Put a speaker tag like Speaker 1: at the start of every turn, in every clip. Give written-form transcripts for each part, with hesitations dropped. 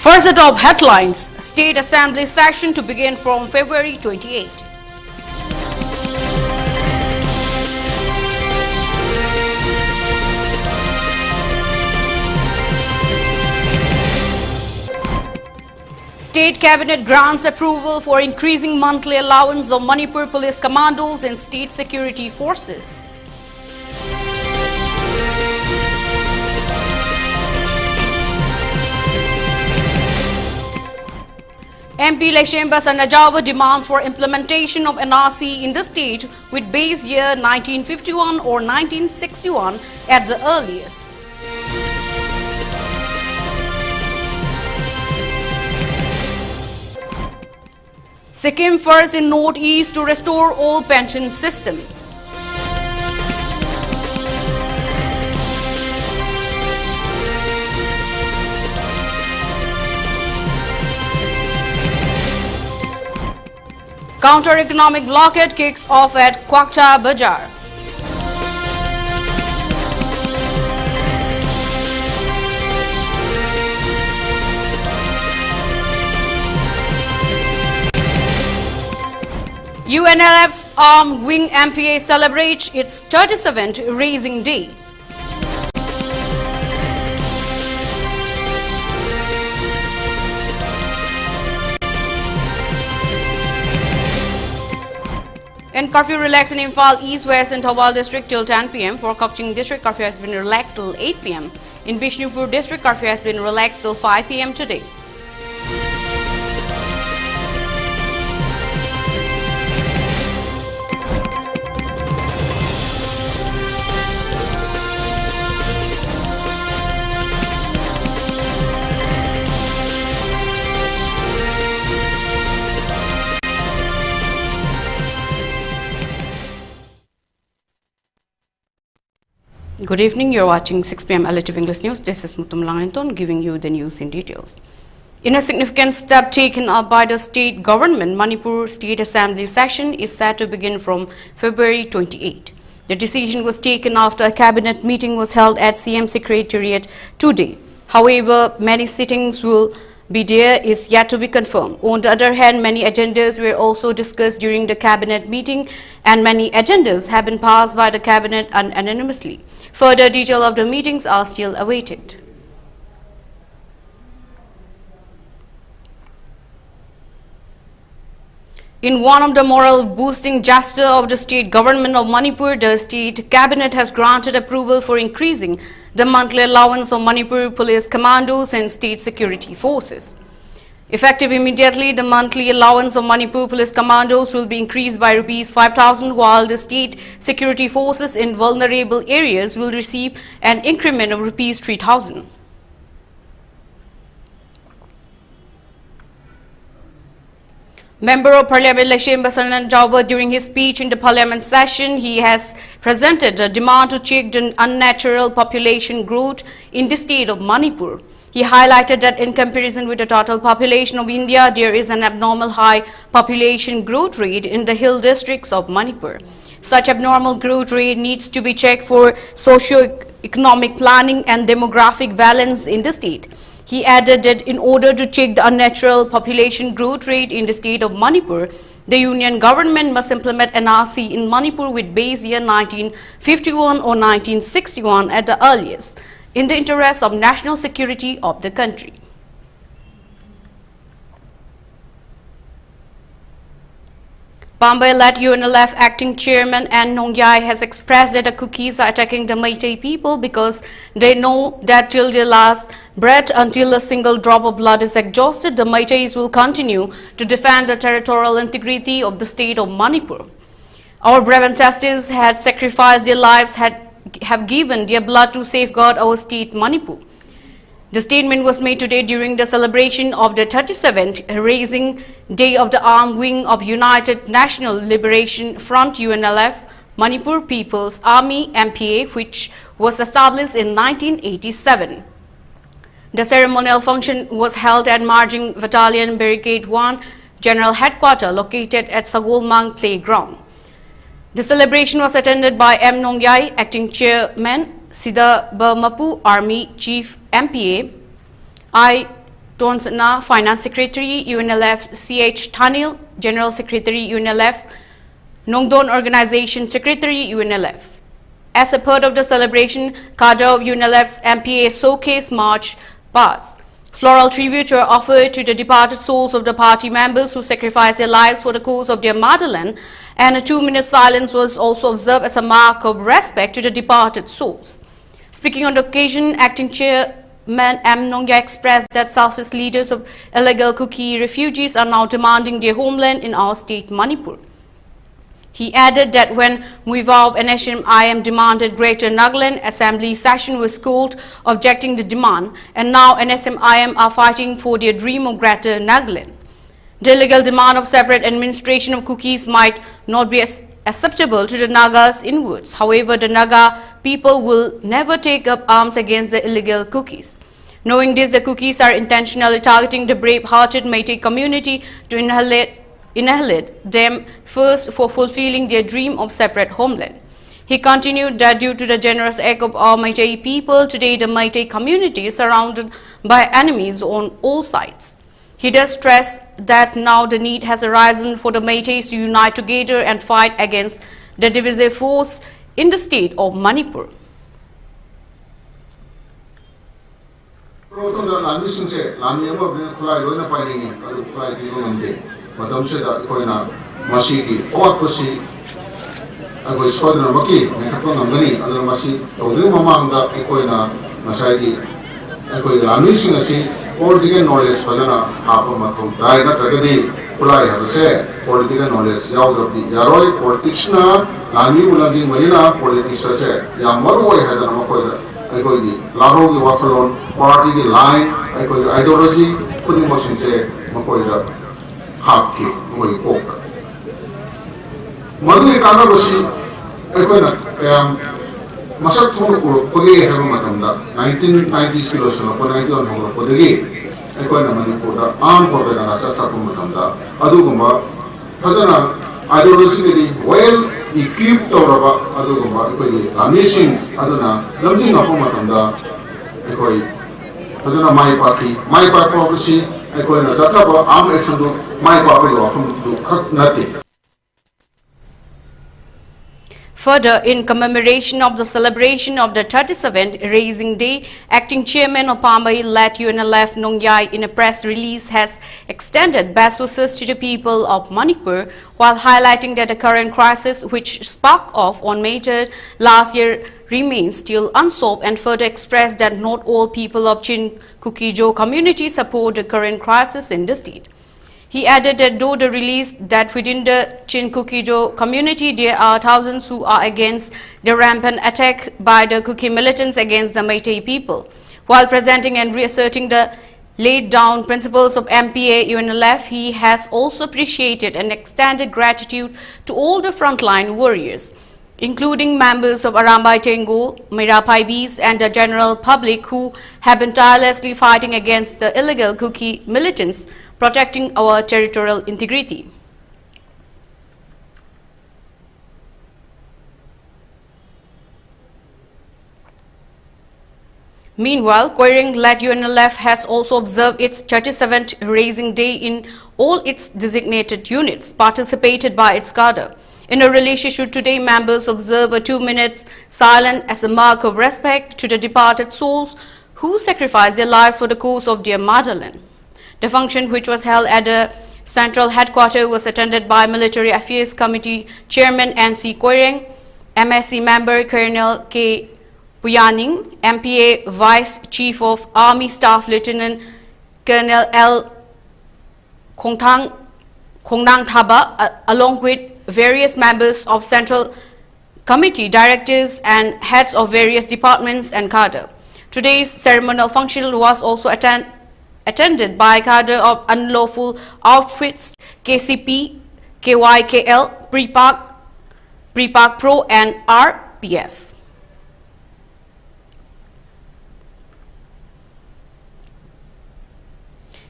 Speaker 1: First set of headlines, State Assembly session to begin from February 28. State Cabinet grants approval for increasing monthly allowance of Manipur police commandos and state security forces. MP Leshemba Sanajawa demands for implementation of NRC in the state with base year 1951 or 1961 at the earliest. Sikkim first in Northeast to restore old pension system. Counter-economic blockade kicks off at Kwakta Bazaar. UNLF's Armed Wing MPA celebrates its 37th Raising Day. And curfew relaxed in Imphal East, West and Thawal district till 10 p.m. For Kokching district, curfew has been relaxed till 8 p.m. In Bishnupur district, curfew has been relaxed till 5 p.m. today. Good evening, you're watching 6 p.m. ELITETV English News. This is Mutum Langlenton giving you the news in details. In a significant step taken up by the state government, Manipur State Assembly session is set to begin from February 28. The decision was taken after a cabinet meeting was held at CM Secretariat today. However, many sittings will be there is yet to be confirmed. On the other hand, many agendas were also discussed during the cabinet meeting and many agendas have been passed by the cabinet unanimously. Further details of the meetings are still awaited. In one of the moral-boosting gestures of the state government of Manipur, the state cabinet has granted approval for increasing the monthly allowance of Manipur police commandos and state security forces. Effective immediately, the monthly allowance of Manipur police commandos will be increased by Rs 5,000, while the state security forces in vulnerable areas will receive an increment of Rs 3,000. Member of Parliament Leshemba Sanajawa, during his speech in the Parliament session, he has presented a demand to check the unnatural population growth in the state of Manipur. He highlighted that in comparison with the total population of India, there is an abnormal high population growth rate in the hill districts of Manipur. Such abnormal growth rate needs to be checked for socio-economic planning and demographic balance in the state. He added that in order to check the unnatural population growth rate in the state of Manipur, the union government must implement NRC in Manipur with base year 1951 or 1961 at the earliest, in the interest of national security of the country. Bombay-led UNLF acting chairman N. Nongyai has expressed that the cookies are attacking the Meitei people because they know that till their last breath, until a single drop of blood is exhausted, the Meiteis will continue to defend the territorial integrity of the state of Manipur. Our brave ancestors had sacrificed their lives, have given their blood to safeguard our state Manipur. The statement was made today during the celebration of the 37th Raising Day of the Armed Wing of United National Liberation Front UNLF, Manipur People's Army MPA, which was established in 1987. The ceremonial function was held at Marching Battalion Barricade 1 General Headquarters located at Sagolmang Playground. The celebration was attended by M. Nongyai, Acting Chairman, Sida Mapu Army Chief MPA, I. Tonsna, Finance Secretary, UNLF, CH Tanil, General Secretary, UNLF, Nongdon Organization Secretary, UNLF. As a part of the celebration, cadre of UNLF's MPA Showcase March passed. Floral tributes were offered to the departed souls of the party members who sacrificed their lives for the cause of their motherland, and a 2-minute silence was also observed as a mark of respect to the departed souls. Speaking on the occasion, Acting Chairman M. Nongya expressed that selfless leaders of illegal Kuki refugees are now demanding their homeland in our state, Manipur. He added that when Muivab and NSMIM demanded Greater Nagaland Assembly session was called, objecting the demand, and now NSMIM are fighting for their dream of Greater Nagaland. The illegal demand of separate administration of Kukis might not be acceptable to the Nagas inwards. However, the Naga people will never take up arms against the illegal Kukis. Knowing this, the Kukis are intentionally targeting the brave-hearted Meitei community to annihilate them first for fulfilling their dream of separate homeland. He continued that due to the generous act of our Meitei people, today the Meitei community is surrounded by enemies on all sides. He does stress that now the need has arisen for the Meiteis to unite together and fight against the divisive force in the state of Manipur.
Speaker 2: Madamseda koina masiki awatpusi agoi sodna maki mekatwa ngambani adra masi tawdri mamangda koina masai agoi lami singasi political knowledge fajana hapa mathum dai na tragedi kulai habse political knowledge yaudapti yaroi politics na lami ulangi marina politics se yamaroi hadana makoida agoi di laro gi wakalon party gi line agoi ideology kudi mosin se makoida Haki, Moy Poka. Madu Kanabushi, Equina, Masak Pogi have a matamda, 1990s kilos of 90 on Hong Podegi, Equina Manipur, armed propaganda, Satapu Matamda, Adugumba, Hazana, ideologically well equipped Toraba, Adugumba, Equally, Lamishing, Adana, Lamjing upon Matamda, Equally, Hazana, my party, obviously, Equina Zataba, armed action to my party often do cut nothing.
Speaker 1: Further, in commemoration of the celebration of the 37th Raising Day, Acting Chairman of Pambai led UNLF Nongyai in a press release has extended best wishes to the people of Manipur while highlighting that the current crisis, which sparked off on May 3rd last year, remains still unsolved, and further expressed that not all people of Chin Kukijo community support the current crisis in the state. He added that though the release that within the Chin Kukijo community there are thousands who are against the rampant attack by the Kuki militants against the Meitei people, while presenting and reasserting the laid down principles of MPA UNLF, he has also appreciated and extended gratitude to all the frontline warriors, including members of Arambai Tengo, Mirapaibis and the general public who have been tirelessly fighting against the illegal Kuki militants, protecting our territorial integrity. Meanwhile, Koiring-led UNLF has also observed its 37th Raising Day in all its designated units, participated by its cadre. In a release issued today, members observe a 2-minute silence as a mark of respect to the departed souls who sacrificed their lives for the cause of their motherland. The function, which was held at the central headquarters, was attended by Military Affairs Committee Chairman N.C. Koireng, MSC member Colonel K. Puyaning, MPA Vice Chief of Army Staff Lieutenant Colonel L. Kongnang Thaba, along with various members of Central Committee, directors and heads of various departments and cadre. Today's ceremonial function was also attended by cadre of unlawful outfits, KCP, KYKL, Pre-Park Pro and RPF.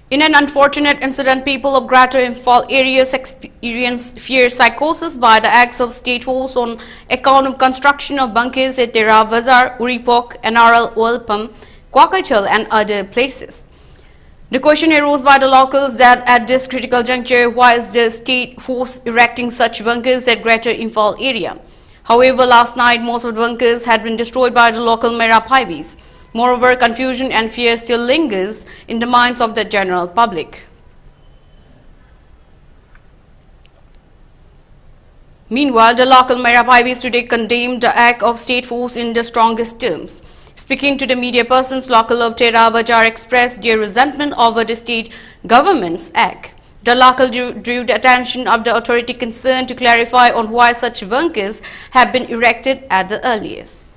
Speaker 1: In an unfortunate incident, people of Greater Imphal areas experienced fear psychosis by the acts of state force on account of construction of bunkers at Tera Bazar, Uripok, NRL Oil Pump, Kwakatal and other places. The question arose by the locals that at this critical juncture, why is the state force erecting such bunkers at Greater Imphal area? However, last night most of the bunkers had been destroyed by the local Merapaivis. Moreover, confusion and fear still lingers in the minds of the general public. Meanwhile, the local Merapaivis today condemned the act of state force in the strongest terms. Speaking to the media persons, local of Tera Bajar expressed their resentment over the state government's act. The local drew the attention of the authority concerned to clarify on why such bunkers have been erected at the earliest.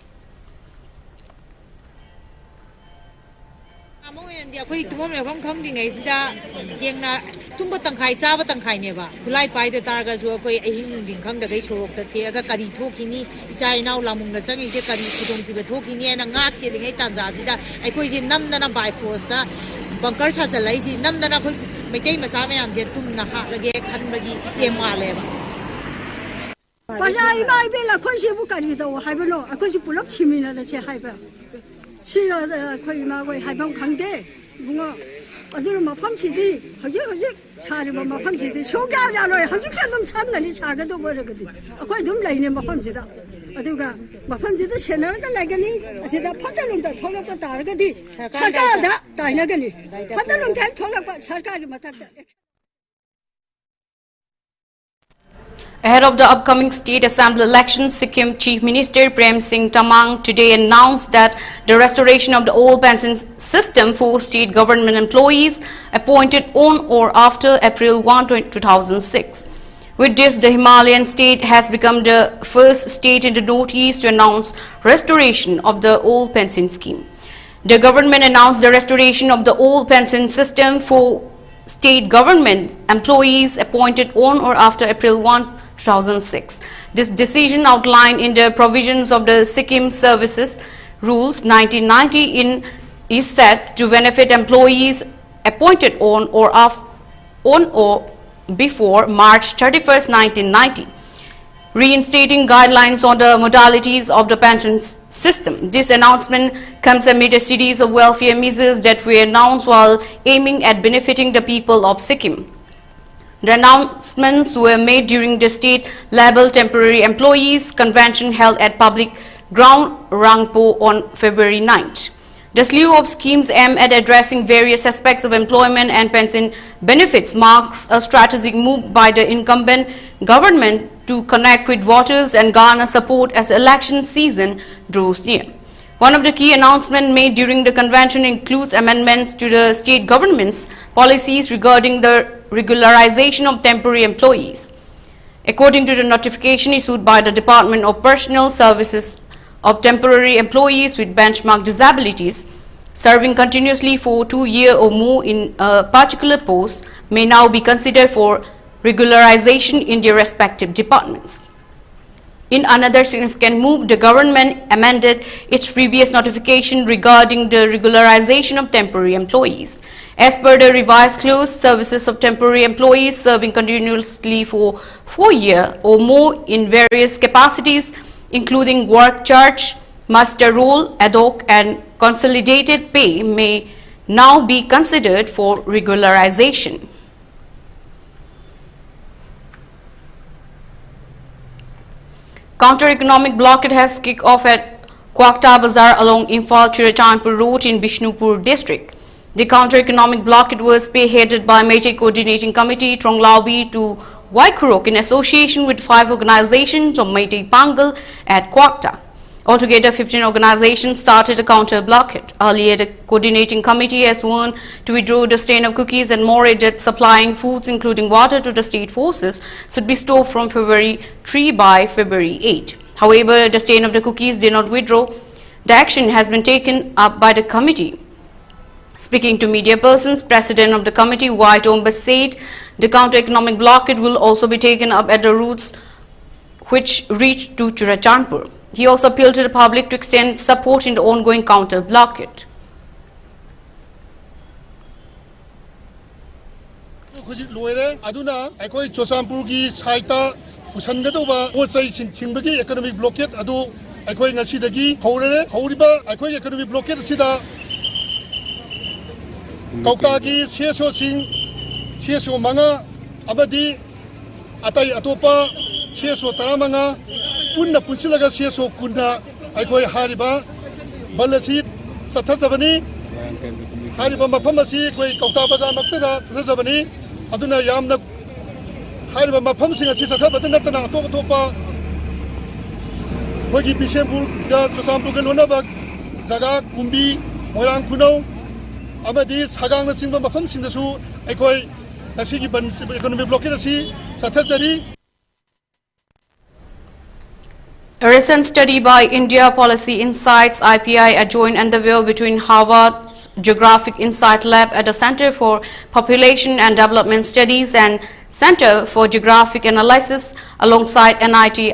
Speaker 3: Tumba tangkai saba tangkai neba kulai pai de targa jo koi ahing ding khang da kai sorok ta the aga kari thokini chai nau lamung na changi je kari khudong pi be thokini na ngak se ding ai tanja ji da ai koi je nam na by force da bunker sa jalai ji nam na koi meitai masa me am je tum na ha lage khan bagi ema le ba
Speaker 4: pa ai bai be la koi se bu kari da hai ba lo koi se pulap chimi na che hai ba si la koi ma koi hai bang khang de bunga adur ma pham chi di hoje 차리 뭐 마팜지디 소가자로 한직선좀 참나니 차가도 버려거든. 거기 좀 라인에 마팜지다. 어디가 마팜지도 세나가 나가니 아세다 파달롱다 통역과 다르거든. 차가다 다이나가니 파달롱 된 통역과 सरकारी मतक.
Speaker 1: Ahead of the upcoming state assembly elections, Sikkim Chief Minister Prem Singh Tamang today announced that the restoration of the old pension system for state government employees appointed on or after April 1, 2006. With this, the Himalayan state has become the first state in the northeast to announce restoration of the old pension scheme. The government announced the restoration of the old pension system for state government employees appointed on or after April 1, 2006. This decision outlined in the provisions of the Sikkim Services Rules 1990 is set to benefit employees appointed on or before March 31st, 1990, reinstating guidelines on the modalities of the pension system. This announcement comes amid a series of welfare measures that were announced while aiming at benefiting the people of Sikkim. The announcements were made during the state-level temporary employees convention held at public ground Rangpo on February 9th. The slew of schemes aimed at addressing various aspects of employment and pension benefits marks a strategic move by the incumbent government to connect with voters and garner support as election season draws near. One of the key announcements made during the convention includes amendments to the state government's policies regarding the regularization of temporary employees. According to the notification issued by the Department of Personnel Services, of temporary employees with benchmark disabilities serving continuously for 2 years or more in a particular post may now be considered for regularization in their respective departments. In another significant move, the government amended its previous notification regarding the regularization of temporary employees. As per the revised clause, services of temporary employees serving continuously for 4 years or more in various capacities, including work charge, master role, ad hoc and consolidated pay, may now be considered for regularization. Counter-economic blockade has kicked off at Kwakta Bazaar along Imphal-Churachandpur Road in Bishnupur district. The counter-economic blockade was spearheaded by Meitei Coordinating Committee Tronglaubi to Waikurok in association with 5 organizations of Meitei Pangal at Kwakta. Altogether, 15 organizations started a counter-blockade. Earlier, the coordinating committee has warned to withdraw the strain of cookies and more that supplying foods including water to the state forces should be stopped from February 3 by February 8. However, the strain of the cookies did not withdraw. The action has been taken up by the committee. Speaking to media persons, President of the committee, White Ombas, said the counter-economic blockade will also be taken up at the routes which reach to Churachandpur. He also appealed to the public to extend support in the ongoing counter-blockade.
Speaker 5: Economic blockade Kautagi CSO Sing CSO Manga Abadi Atai Atopa CSO Taramanga Punna Pusilaga CSO Kunda Aikoi Hariba Balasit Satajabani Hariba Mapamasi Koi Kauta Baza Makta Satajabani Aduna Yamna Hariba Mapamsing Satabatan Topa Wagi Bishambur Josampu Galunabak Zaga Kumbi Morang Kuno Abadi Sagang Simba Mafam Sindasu Aikoi Nasigi Economic Blockade Satajari.
Speaker 1: A recent study by India Policy Insights IPI, a joint endeavor between Harvard's Geographic Insight Lab at the Center for Population and Development Studies and Center for Geographic Analysis alongside NITI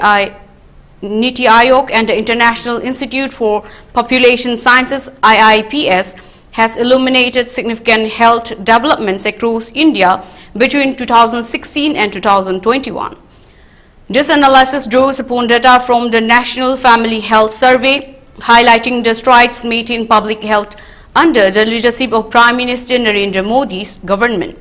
Speaker 1: Aayog and the International Institute for Population Sciences IIPS has illuminated significant health developments across India between 2016 and 2021. This analysis draws upon data from the National Family Health Survey, highlighting the strides made in public health under the leadership of Prime Minister Narendra Modi's government.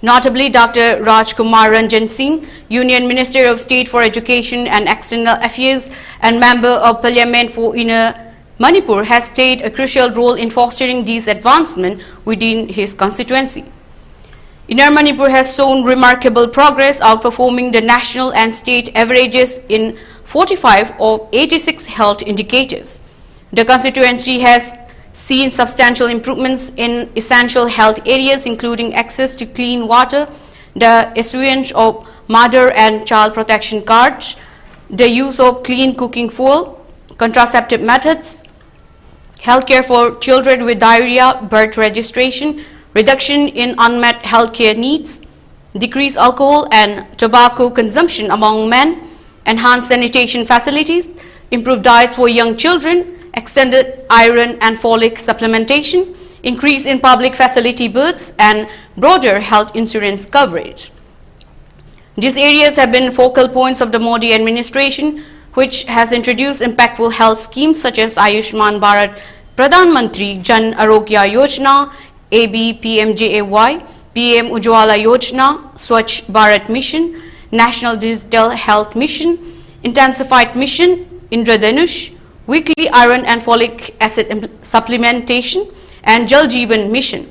Speaker 1: Notably, Dr. Rajkumar Ranjan Singh, Union Minister of State for Education and External Affairs and Member of Parliament for Inner Manipur, has played a crucial role in fostering these advancements within his constituency. Inner Manipur has shown remarkable progress, outperforming the national and state averages in 45 of 86 health indicators. The constituency has seen substantial improvements in essential health areas, including access to clean water, the issuance of mother and child protection cards, the use of clean cooking fuel, contraceptive methods, healthcare for children with diarrhea, birth registration, reduction in unmet healthcare needs, decreased alcohol and tobacco consumption among men, enhanced sanitation facilities, improved diets for young children, extended iron and folic supplementation, increase in public facility births, and broader health insurance coverage. These areas have been focal points of the Modi administration, which has introduced impactful health schemes such as Ayushman Bharat Pradhan Mantri Jan Arogya Yojana, ABPMJAY, PM Ujwala Yojana, Swachh Bharat Mission, National Digital Health Mission, Intensified Mission, Indradhanush, Weekly Iron and Folic Acid Supplementation, and Jal Jeevan Mission.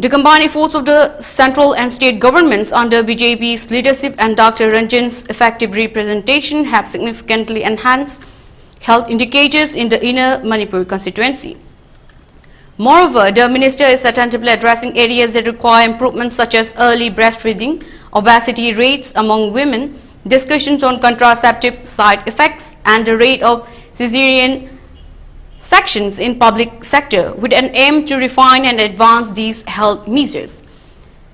Speaker 1: The combined efforts of the central and state governments under BJP's leadership and Dr. Ranjan's effective representation have significantly enhanced health indicators in the Inner Manipur constituency. Moreover, the minister is attentively addressing areas that require improvements such as early breastfeeding, obesity rates among women, discussions on contraceptive side effects, and the rate of cesarean sections in public sector, with an aim to refine and advance these health measures.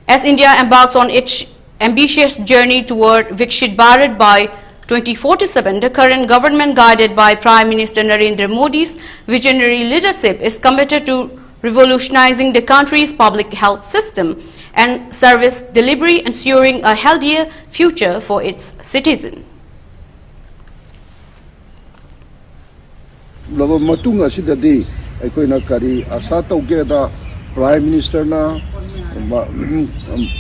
Speaker 1: As India embarks on its ambitious journey toward Vikshit Bharat by 2047, the current government, guided by Prime Minister Narendra Modi's visionary leadership, is committed to revolutionizing the country's public health system and service delivery, ensuring a healthier future for its citizens.
Speaker 6: Lava matung asidadi aikoina kari asa tawgeda Prime Minister na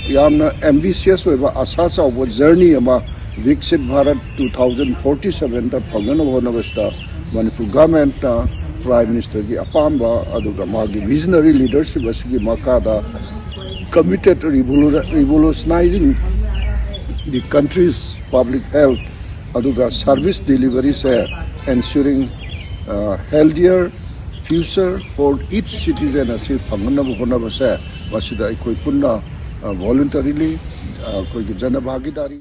Speaker 6: yamna ambitious oiba asa chawba journey ama Viksit Bharat 2047 ta phangana honabasta Manipur government na Prime Minister gi apamba aduga magi visionary leadership asigi makada committed to revolutionizing the country's public health aduga service delivery se ensuring healthier future for each citizen asi phangana honaba se wasida ikoi punna voluntarily koi jana bhagidari.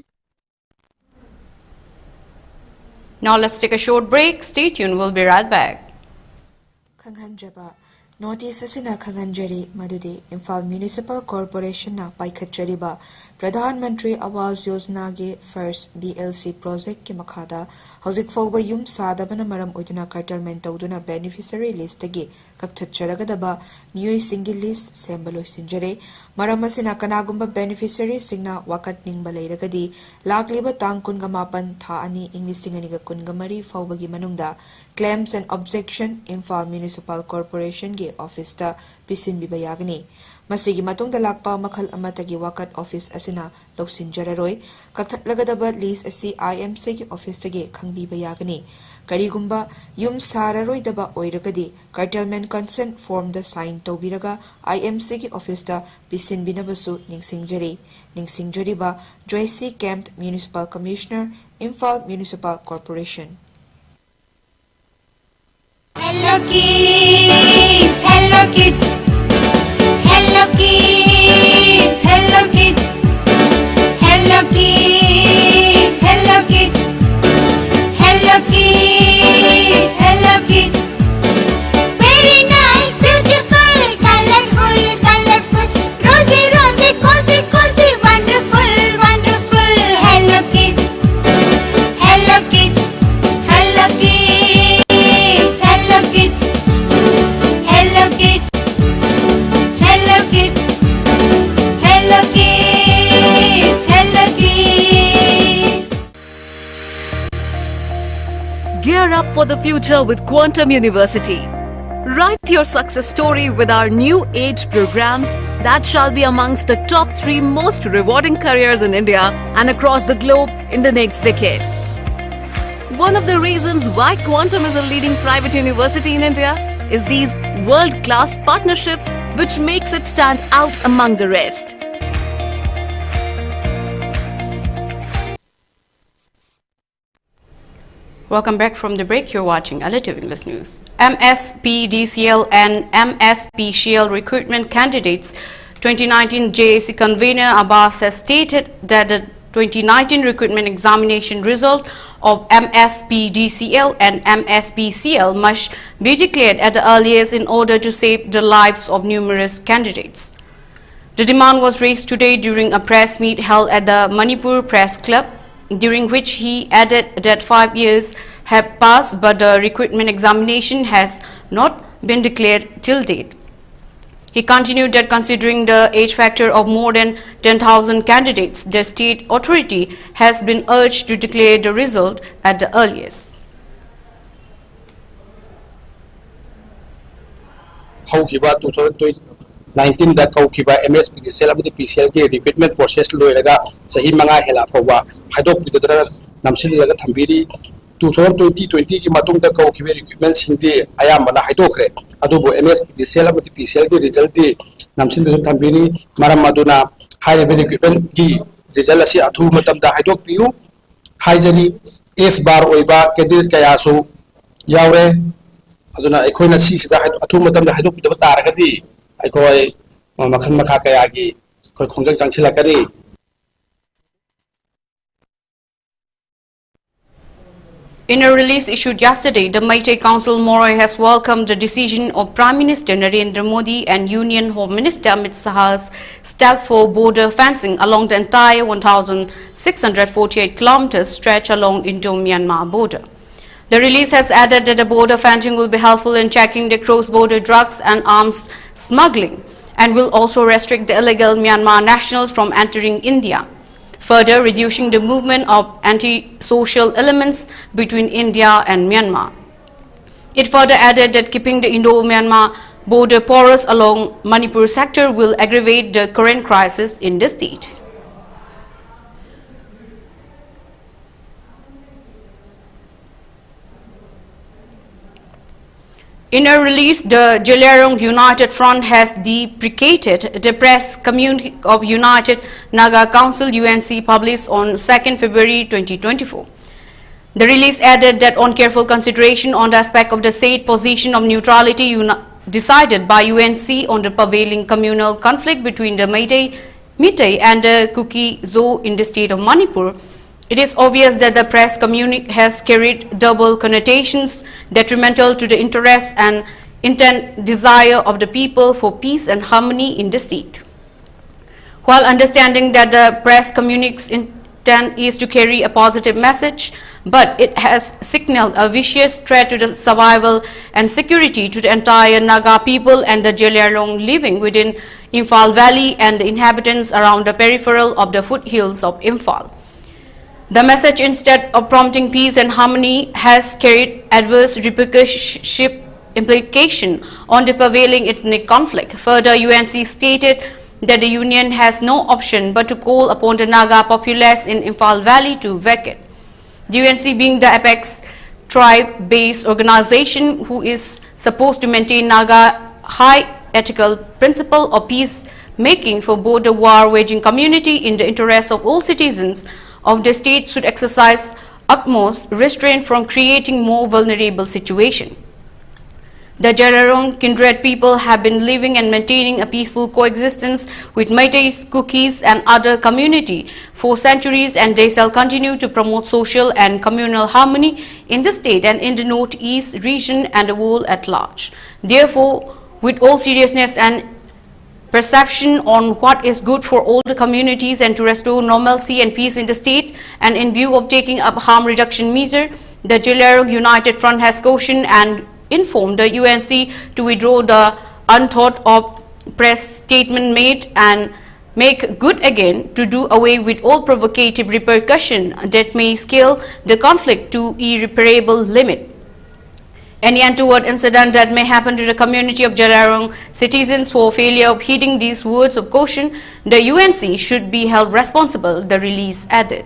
Speaker 1: Now let's take a short break. Stay tuned. We'll be right back.
Speaker 7: Khanghanjaba notice asina khanghanjari madudi Imphal Municipal Corporation na paikhatjariba Pradhan Mantri Awas Yojana ge first BLC project ki makhada hauzik fawba yum sadabana maram oiduna curtailment tawduna beneficiary list ge kakthatcharagadaba miyoi single list sembalo sinjare maram asina kanagumba beneficiary singna wakat ningba leiragadi lakliba tang kunga mapan tha ani English singaniga kunga mari fawba gi manungda claims and objection Imphal Municipal Corporation ge office ta pisin bibayagni masigi matungda lakpa makhal amatagi wakat office asina loksin jararoi kathatlagadaba list asi IMC gi office tagi khangbiba yagani karigumba yum sararoi daba oiragadi curtailment consent form the sign tobiraga IMC gi office ta pisin binabasu ningsingjari ba Joyce Camp Municipal Commissioner Imphal Municipal Corporation.
Speaker 8: Hello kids, hello kids. Hello kids, hello kids, hello kids, hello kids, hello kids, hello kids. Very nice, beautiful, colorful, colorful, rosy, rosy, cozy, cozy, wonderful, wonderful. Hello kids, hello kids, hello kids, hello kids, hello kids. Hello kids, hello kids, hello kids.
Speaker 9: Gear up for the future with Quantum University. Write your success story with our new age programs that shall be amongst the top 3 most rewarding careers in India and across the globe in the next decade. One of the reasons why Quantum is a leading private university in India is these world-class partnerships which makes it stand out among the rest.
Speaker 1: Welcome back from the break. You're watching ELITETV English News. MSP DCL and MSP Shield recruitment candidates 2019 JAC convener Abbas has stated that the 2019 recruitment examination result of MSP DCL and MSP CL must be declared at the earliest in order to save the lives of numerous candidates. The demand was raised today during a press meet held at the Manipur Press Club, during which he added that 5 years have passed but the recruitment examination has not been declared till date. He continued that considering the age factor of more than 10,000 candidates, the state authority has been urged to declare the result at the earliest.
Speaker 10: How 2019 da kaukiba MSP DCL amadi PCL ge recruitment process loiraga sahi manga hela phawa haidok bidadra namsililaga thambiri 2020 ki matung da kaukiba recruitment singdi ayamana haidokre adubo MSP DCL amadi PCL ge result di namsililaga thambiri maram maduna high level recruitment gi result asi athu matam da haidok piu haijari S bar oiba candidate kaya so yaure aduna ekhoina si sida athu matam da haidok bidaba taragadi aikoi makhan makha kaya gi khoi khongjang changchila kari.
Speaker 1: In a release issued yesterday, the Meitei Council Moroi has welcomed the decision of Prime Minister Narendra Modi and Union Home Minister Amit Shah's step for border fencing along the entire 1,648 kilometers stretch along Indo-Myanmar border. The release has added that the border fencing will be helpful in checking the cross-border drugs and arms smuggling and will also restrict the illegal Myanmar nationals from entering India, further reducing the movement of anti-social elements between India and Myanmar. It further added that keeping the Indo-Myanmar border porous along Manipur sector will aggravate the current crisis in the state. In a release, the Jelarong United Front has deprecated the press communique of United Naga Council UNC published on 2nd February 2024. The release added that on careful consideration on the aspect of the said position of neutrality decided by UNC on the prevailing communal conflict between the Meitei and the Kuki-Zo in the state of Manipur, it is obvious that the press communique has carried double connotations detrimental to the interests and intent desire of the people for peace and harmony in the state. While understanding that the press communique's intent is to carry a positive message, but it has signaled a vicious threat to the survival and security to the entire Naga people and the Jelarong living within Imphal Valley and the inhabitants around the peripheral of the foothills of Imphal. The message, instead of prompting peace and harmony, has carried adverse implication on the prevailing ethnic conflict. Further, UNC stated that the union has no option but to call upon the Naga populace in Imphal Valley to vacate. The UNC, being the apex tribe-based organization who is supposed to maintain Naga high ethical principle of peace-making for both the war-waging community in the interest of all citizens of the state, should exercise utmost restraint from creating more vulnerable situation. The Jelarong kindred people have been living and maintaining a peaceful coexistence with Meiteis, Kukis and other community for centuries, and they shall continue to promote social and communal harmony in the state and in the northeast region and the world at large. Therefore, with all seriousness and perception on what is good for all the communities and to restore normalcy and peace in the state, and in view of taking up harm reduction measure, the Jelarong United Front has cautioned and informed the UNC to withdraw the unthought of press statement made and make good again to do away with all provocative repercussion that may scale the conflict to irreparable limit. Any untoward incident that may happen to the community of Jelarong citizens for failure of heeding these words of caution, the UNC should be held responsible, the release added.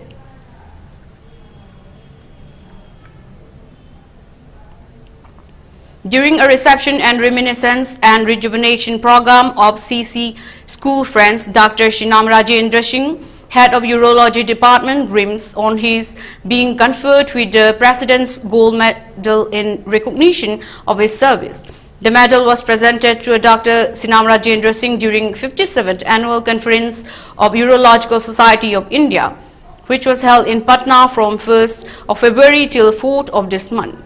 Speaker 1: During a reception and reminiscence and rejuvenation program of CC School Friends, Dr. Shinam Rajendra Singh, Head of Urology Department, rims on his being conferred with the President's Gold Medal in recognition of his service. The medal was presented to Dr. Shinam Rajendra Singh during 57th Annual Conference of Urological Society of India, which was held in Patna from 1st of February till 4th of this month.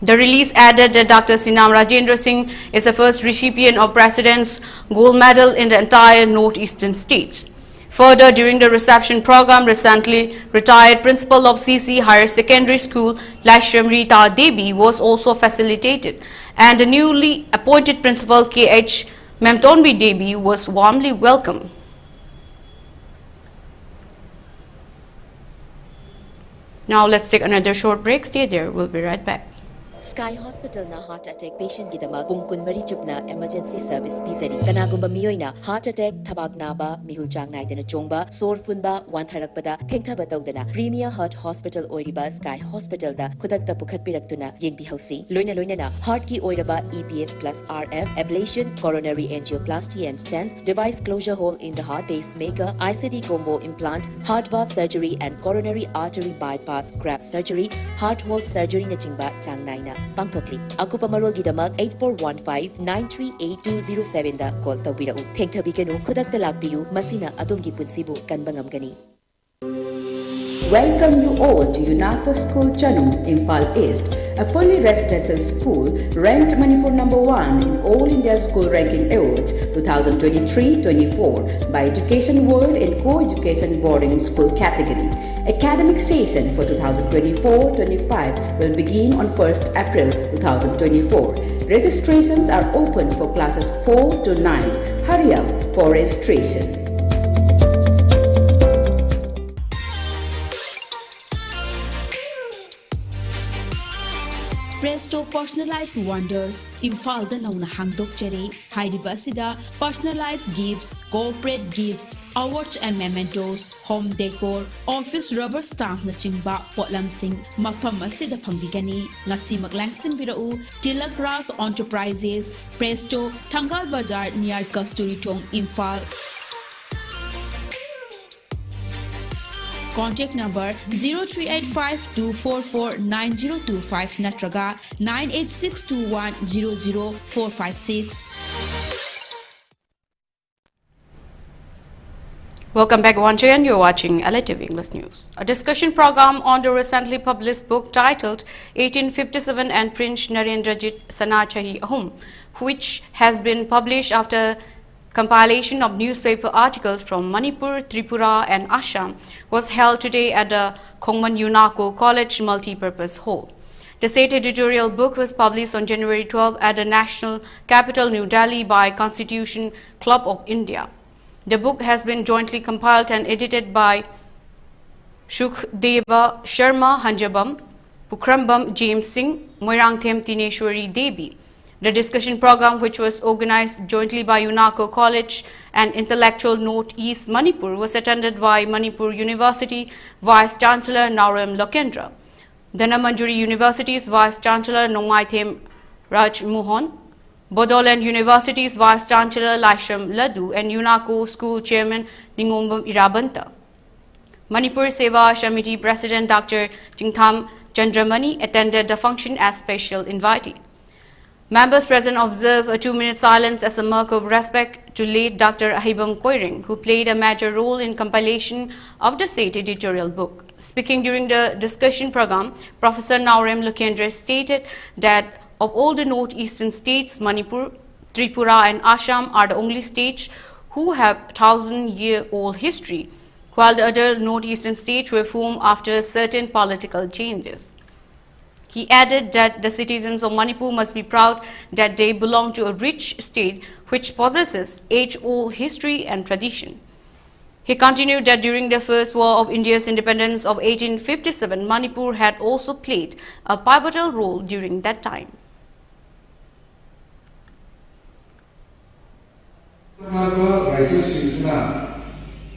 Speaker 1: The release added that Dr. Shinam Rajendra Singh is the first recipient of President's Gold Medal in the entire northeastern states. Further, during the reception program, recently retired principal of CC Higher Secondary School, Lashram Rita Devi, was also facilitated, and the newly appointed principal KH Memtonbi Devi was warmly welcomed. Now let's take another short break. Stay there. We'll be right back.
Speaker 11: Sky Hospital na heart attack patient gidama pungkun mari chupna emergency service pizari kanagumba miyoina heart attack thabak naba mihul chang naidana chongba sor funba wantharakpada thengthaba tawdana Premier Heart Hospital oiriba Sky Hospital da khudakta pukhat piraktuna yengbi hausi loina na heart ki oiraba EPS plus RF ablation coronary angioplasty and stents device closure hole in the heart pacemaker ICD combo implant heart valve surgery and coronary artery bypass graft surgery heart hole surgery na chingba chang naina Pangtokli. Akupa Marol Gidamak 8415-938-207 da call tawirau. Thengthabikanu khudak talakpiyu masina adongi punsibu kanbangam gani.
Speaker 12: Welcome you all to UNAPO School Chanum, Imphal East, a fully residential school ranked Manipur #1 in All India School Ranking Awards 2023-24 by Education World in Co-Education Boarding School category. Academic session for 2024-25 will begin on 1st April 2024. Registrations are open for classes 4 to 9. Hurry up for registration.
Speaker 13: Presto Personalized Wonders, Imphal da nauna hangdok chere, Hairiba sida, personalized gifts, corporate gifts, awards and mementos, home decor, office rubber stamp na chingba, potlam sing, mafam asida pangbigani, ngasi maglangsin birau, Tilak Ras Enterprises, Presto, Tangal Bazar near Kasturi Tong, Imphal. Contact number 0385-244-9025 natraga 98621-00456.
Speaker 1: Welcome back once again. You're watching ELITETV English News. A discussion program on the recently published book titled 1857 and Prince Narendrajit Sanachahi Ahum, which has been published after compilation of newspaper articles from Manipur, Tripura and Assam was held today at the Khongman UNACO College Multipurpose Hall. The state editorial book was published on January 12 at the national capital New Delhi by Constitution Club of India. The book has been jointly compiled and edited by Shukhdeva Sharma Hanjabam, Pukrambam James Singh, Moirangthem Tineshwari Devi. The discussion program, which was organized jointly by UNACO College and Intellectual North East Manipur, was attended by Manipur University Vice Chancellor Naurem Lokendra, Dhanamandjuri University's Vice Chancellor Nongmaithem Raj Mohan, Bodoland University's Vice Chancellor Laisham Laddu, and UNACO School Chairman Ningombam Irabanta. Manipur Seva Shamiti President Dr. Jingtham Chandramani attended the function as special invitee. Members present observed a 2-minute silence as a mark of respect to late Dr. Ahibam Koiring, who played a major role in compilation of the state editorial book. Speaking during the discussion program, Professor Naurem Lokendra stated that of all the northeastern states, Manipur, Tripura and Assam are the only states who have 1,000-year-old history, while the other northeastern states were formed after certain political changes. He added that the citizens of Manipur must be proud that they belong to a rich state which possesses age-old history and tradition. He continued that during the First War of India's independence of 1857, Manipur had also played a pivotal role during that time.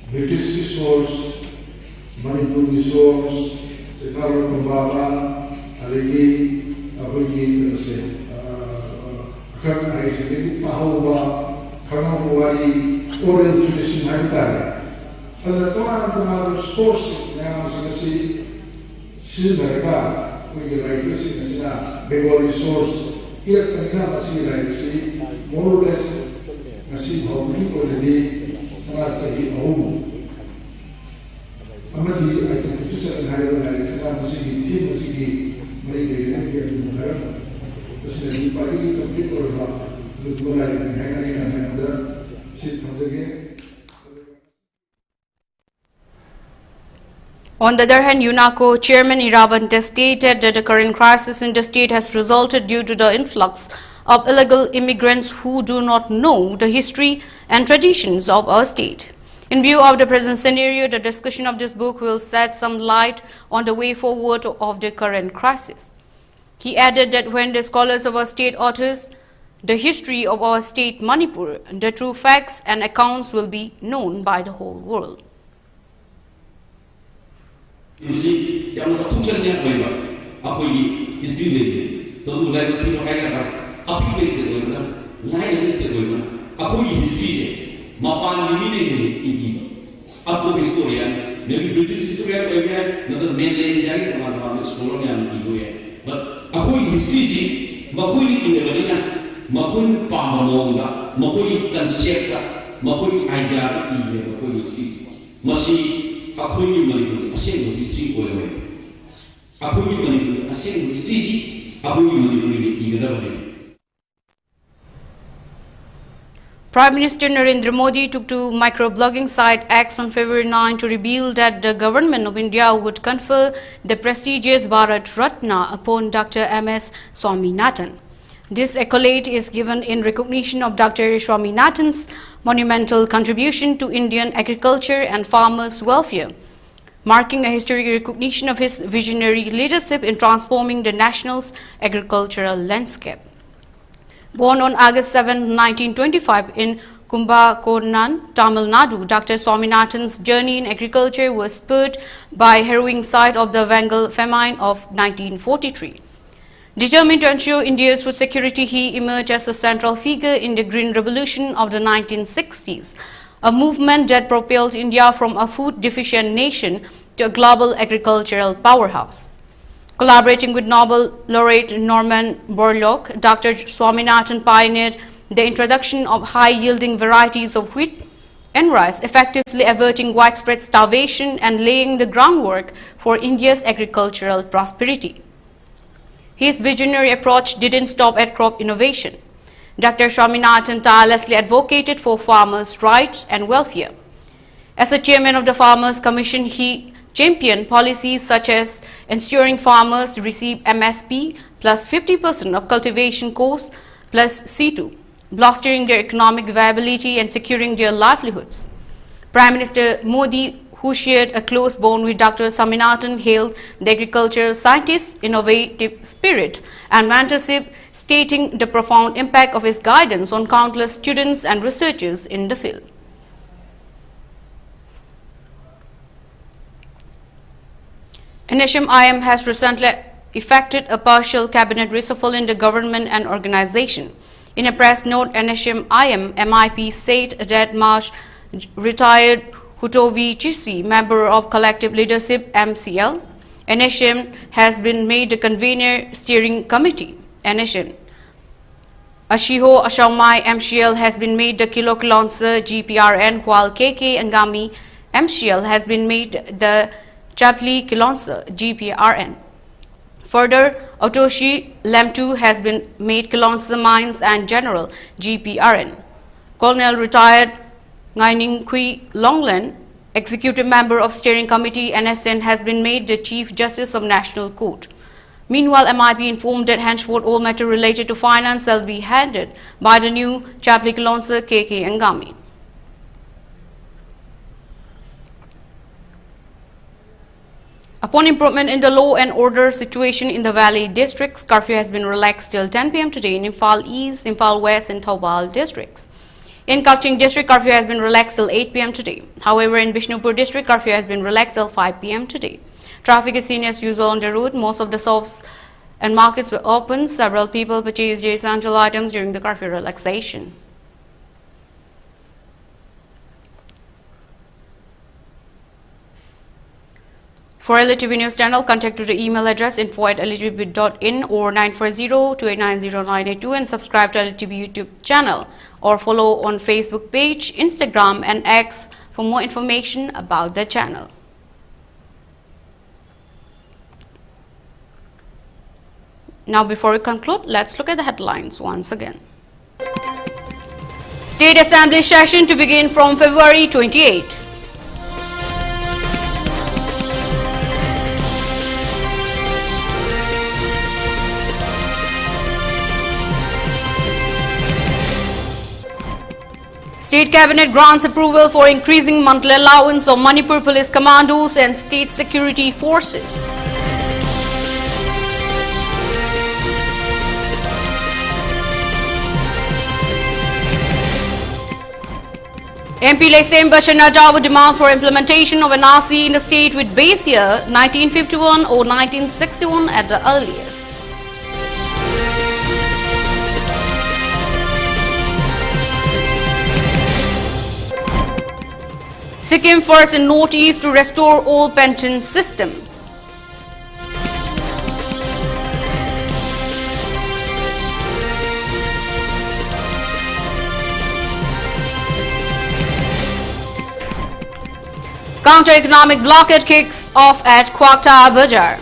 Speaker 14: British resource, Manipur resource, Setaro Kumbaba, Adegi, Abuji, Akan Aisaki, Pahuba, Kanawari, oral tradition Habitat. And the Toman source now Sanasi, Silverga, with the writers in Bengal resource, here Kanina Masi Raisi, more or less, Nasi Hobby or the day. Sahi Ahum Amadi, I can put a higher direction. I'm seeing team, seeing Marie David and Muharam. The Sinai body complete or not. The Bulan hanging and the sit comes again.
Speaker 1: On the other hand, UNACO Chairman Irabanta stated that the current crisis in the state has resulted due to the influx of illegal immigrants who do not know the history and traditions of our state. In view of the present scenario, the discussion of this book will shed some light on the way forward of the current crisis. He added that when the scholars of our state authors the history of our state Manipur, the true facts and accounts will be known by the whole world.
Speaker 15: Maybe British historian, not the mainland, but Akui history, Makui in the Marina, Makui Pamamonga, Makui concept, Makui idea, Makui history. Masi Akui Manipur, a single history or Akui Manipur, a single history, Akui Manipur,
Speaker 1: Prime Minister Narendra Modi took to microblogging site X on February 9 to reveal that the government of India would confer the prestigious Bharat Ratna upon Dr. M.S. Swaminathan. This accolade is given in recognition of Dr. Swaminathan's monumental contribution to Indian agriculture and farmers' welfare, marking a historic recognition of his visionary leadership in transforming the nation's agricultural landscape. Born on August 7, 1925 in Kumbakonam, Tamil Nadu, Dr. Swaminathan's journey in agriculture was spurred by harrowing sight of the Bengal famine of 1943. Determined to ensure India's food security, he emerged as a central figure in the Green Revolution of the 1960s, a movement that propelled India from a food-deficient nation to a global agricultural powerhouse. Collaborating with Nobel laureate Norman Borlaug, Dr. Swaminathan pioneered the introduction of high-yielding varieties of wheat and rice, effectively averting widespread starvation and laying the groundwork for India's agricultural prosperity. His visionary approach didn't stop at crop innovation. Dr. Swaminathan tirelessly advocated for farmers' rights and welfare. As a chairman of the Farmers Commission, he championed policies such as ensuring farmers receive MSP plus 50% of cultivation costs plus C2, bolstering their economic viability and securing their livelihoods. Prime Minister Modi, who shared a close bond with Dr. Swaminathan, hailed the agricultural scientist's innovative spirit and mentorship, stating the profound impact of his guidance on countless students and researchers in the field. NHM-IM has recently effected a partial cabinet reshuffle in the government and organization. In a press note, NHM-IM MIP said that March retired Hutovi Chisi, member of Collective Leadership MCL. NHM has been made the convener steering committee. NHM Ashiho Ashaumai MCL has been made the Kilo Kilonsa GPRN, while KK Angami MCL has been made the Chapli Kilonsa GPRN. Further, Otoshi Lemtu has been made Kilonsa Mines and General GPRN. Colonel retired Ngaining Kui Langlenton, Executive Member of Steering Committee NSN, has been made the Chief Justice of National Court. Meanwhile, MIP informed that henceforth all matter related to finance shall be handled by the new Chapli Kilonsa KK Angami. Upon improvement in the law and order situation in the Valley districts, curfew has been relaxed till 10 p.m. today in Imphal East, Imphal West and Thoubal districts. In Kaching district, curfew has been relaxed till 8 p.m. today. However, in Bishnupur district, curfew has been relaxed till 5 p.m. today. Traffic is seen as usual on the route. Most of the shops and markets were open. Several people purchased essential items during the curfew relaxation. For ELITETV News Channel, contact to the email address info@elitvb.in or 940-2890-982 and subscribe to ELITETV YouTube channel or follow on Facebook page, Instagram and X for more information about the channel. Now before we conclude, let's look at the headlines once again. State Assembly session to begin from February 28. State Cabinet grants approval for increasing monthly allowance of Manipur Police Commandos and State Security Forces. MP Lesem Bashana Dawa demands for implementation of NRC in the state with base year 1951 or 1961 at the earliest. Sikkim first in Northeast to restore old pension system. Counter-economic blockade kicks off at Kwakta Bazaar.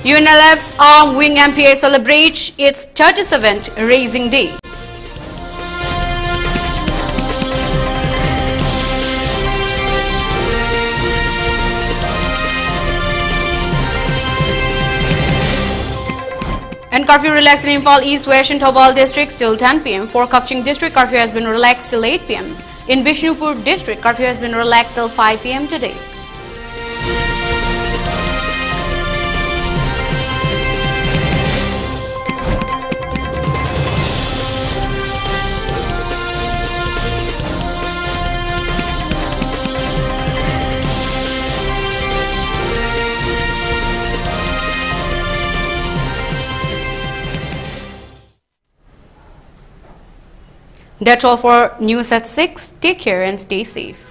Speaker 1: UNLF's Arm Wing MPA celebrates its 37th Raising Day. And curfew relaxed in Imphal East, West and Thoubal districts till 10 p.m. For Kaching district, curfew has been relaxed till 8 p.m. In Bishnupur district, curfew has been relaxed till 5 p.m. today. That's all for News at 6. Take care and stay safe.